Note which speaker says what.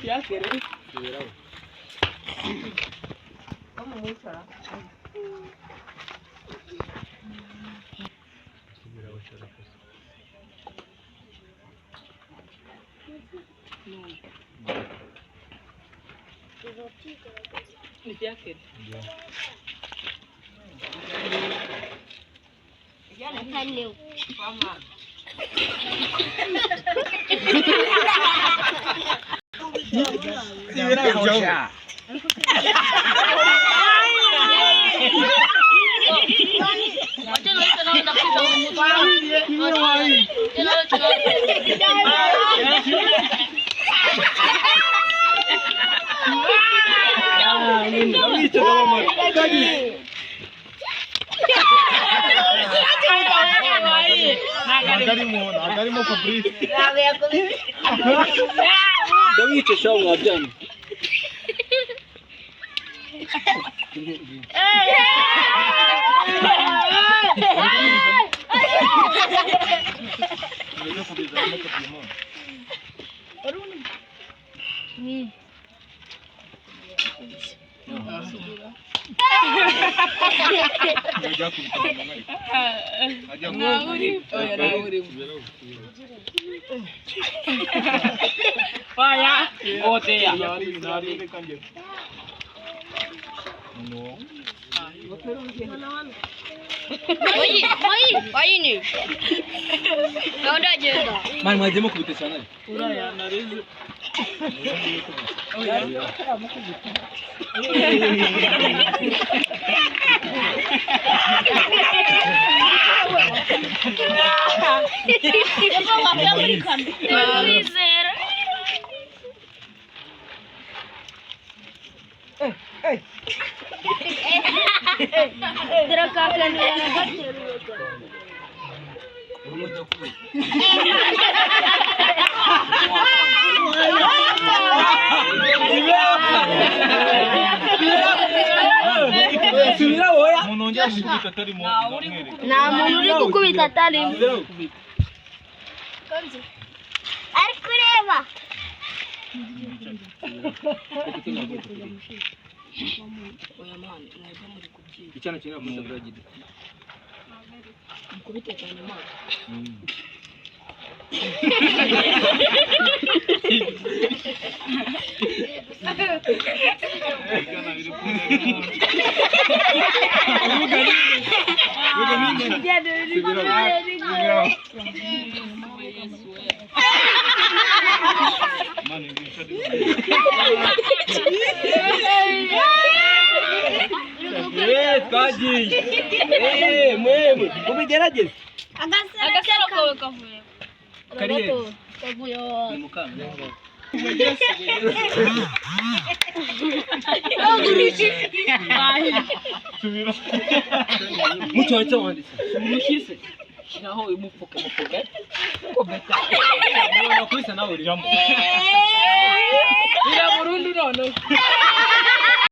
Speaker 1: Ya querés. Como mucho, ¿no? Ya querés. Ya no está new. Vamos.
Speaker 2: Nagarimo Fabrice.
Speaker 3: Dami ce shawo ajan.
Speaker 1: Vaya. Oteya. Why ni? Nauda je da.
Speaker 3: Man ma je muku sana.
Speaker 1: Pura ya na rezu.
Speaker 4: Na munuri kukubita tari. Arkureba.
Speaker 3: Ichana china kwa brajidi.
Speaker 1: Mkubite cyane ma.
Speaker 3: Kaji. Mwemu. Umejeraje?
Speaker 4: Agasero kwa kafuye.
Speaker 3: Kariye.
Speaker 4: Kafuyo.
Speaker 3: Mukana. Mucho acha wandisa. Sumushise. Naho imufuka mufuka. Ko beta. Naona kwisa nawe jambo. Ira Burundi nono.